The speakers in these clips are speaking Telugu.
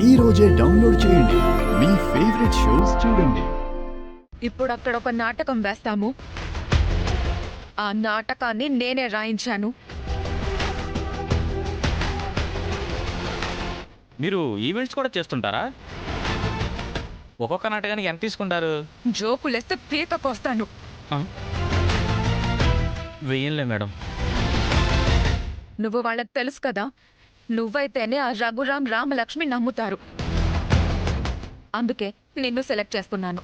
ఈ రోజే డౌన్లోడ్ చేయండి. మీ ఫేవరెట్ షోస్ చూడండి. ఇప్పుడు అక్కడ ఒక నాటకం వేస్తాము. ఆ నాటకాన్ని నేనే రాయించాను. మీరు ఈవెంట్స్ కూడా చేస్తుంటారా? ఒక్కొక్క నాటకానికి ఎంత తీసుకుంటారు? జోకులేస్తే పీకకొస్తాను. వెయ్యంలే మేడం. నువ్వు వాళ్ళకి తెలుసు కదా, నువ్వైతేనే ఆ రఘురాం రామలక్ష్మి నమ్ముతారు. అందుకే నిన్ను సెలెక్ట్ చేసుకున్నాను.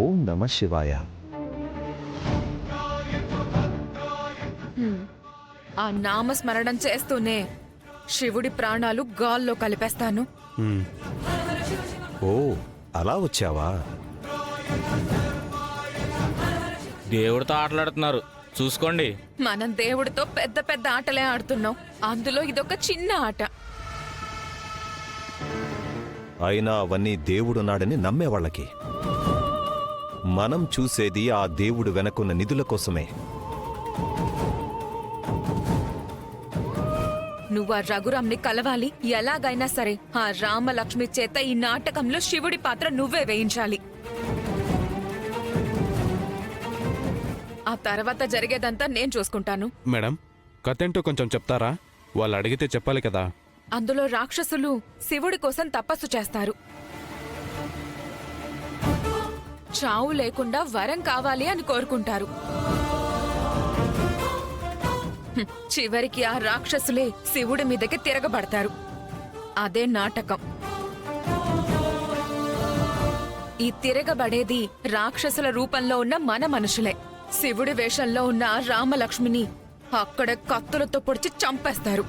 ఓం నమ శివాయ. ఆ నామస్మరణం చేస్తూనే శివుడి ప్రాణాలు గాల్లో కలిపేస్తాను. ఓ అలా వచ్చావా? దేవుడితో ఆటలాడుతున్నారు, చూసుకోండి. మనం దేవుడితో పెద్ద పెద్ద ఆటలే ఆడుతున్నాం, అందులో ఇదొక చిన్న ఆట. అయినా అవన్నీ దేవుడున్నాడని నమ్మేవాళ్ళకి. మనం చూసేది ఆ దేవుడు వెనకున్న నిధుల కోసమే. నువ్వు ఆ రఘురాంని కలవాలి, ఎలాగైనా సరే ఆ రామలక్ష్మి చేత ఈ నాటకంలో శివుడి పాత్ర నువ్వే వేయించాలి. ఆ తర్వాత జరిగేదంతా నేను చూసుకుంటాను. మేడం, కథేంటో కొంచెం చెప్తారా? వాళ్ళు అడిగితే చెప్పాలి కదా. అందులో రాక్షసులు శివుడి కోసం తపస్సు చేస్తారు. చావు లేకుండా వరం కావాలి అని కోరుకుంటారు. చివరికి ఆ రాక్షసులే శివుడి మీదకి తిరగబడతారు. అదే నాటకం. ఈ తిరగబడేది రాక్షసుల రూపంలో ఉన్న మన మనుషులే. శివుడి వేషంలో ఉన్న రామలక్ష్మిని అక్కడే కత్తులతో పొడిచి చంపేస్తారు.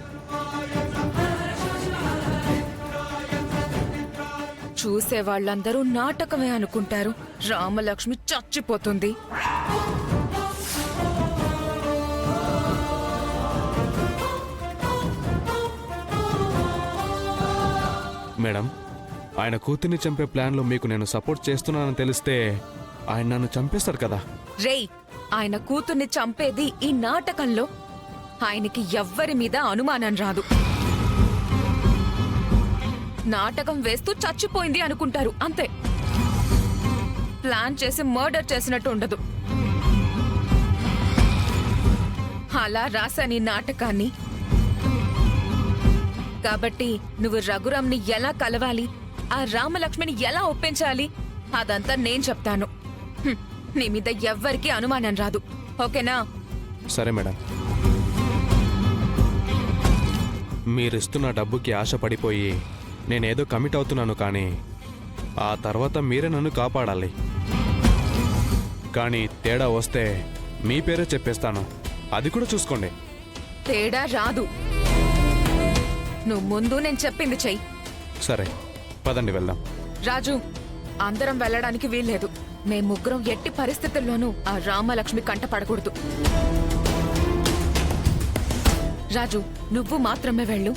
చూసే వాళ్ళందరూ నాటకమే అనుకుంటారు. రామలక్ష్మి చచ్చిపోతుంది. మేడం, ఆయన కూతుర్ని చంపే ప్లాన్లో మీకు నేను సపోర్ట్ చేస్తున్నానని తెలిస్తే ఆయన నన్ను చంపేస్తారు కదా. రేయ్, ఆయన కూతుర్ని చంపేది ఈ నాటకంలో. ఆయనకి ఎవ్వరి మీద అనుమానం రాదు. నాటకం వేస్తూ చచ్చిపోయింది అనుకుంటారు, అంతే. ప్లాన్ చేసి మర్డర్ చేసినట్టు ఉండదు. అలా రాశాను ఈ నాటకాన్ని. కాబట్టి నువ్వు రఘురాంని ఎలా కలవాలి, ఆ రామలక్ష్మిని ఎలా ఒప్పించాలి, అదంతా నేను చెప్తాను. నీ మీద ఎవ్వరికీ అనుమానం రాదు, ఓకేనా? సరే మేడం. మీరిస్తున్న డబ్బుకి ఆశ పడిపోయి నేనేదో కమిట్ అవుతున్నాను, కానీ ఆ తర్వాత మీరే నన్ను కాపాడాలి. కానీ తేడా వస్తే మీ పేరే చెప్పేస్తాను, అది కూడా చూసుకోండి. తేడా రాదు. నువ్వు ముందు నేను చెప్పింది చెయ్యి. సరే, పదండి వెళ్దాం. రాజు, అందరం వెళ్ళడానికి వీల్లేదు. మేం ముగ్గురం ఎట్టి పరిస్థితుల్లోనూ ఆ రామలక్ష్మి కంట పడకూడదు. రాజు, నువ్వు మాత్రమే వెళ్ళు.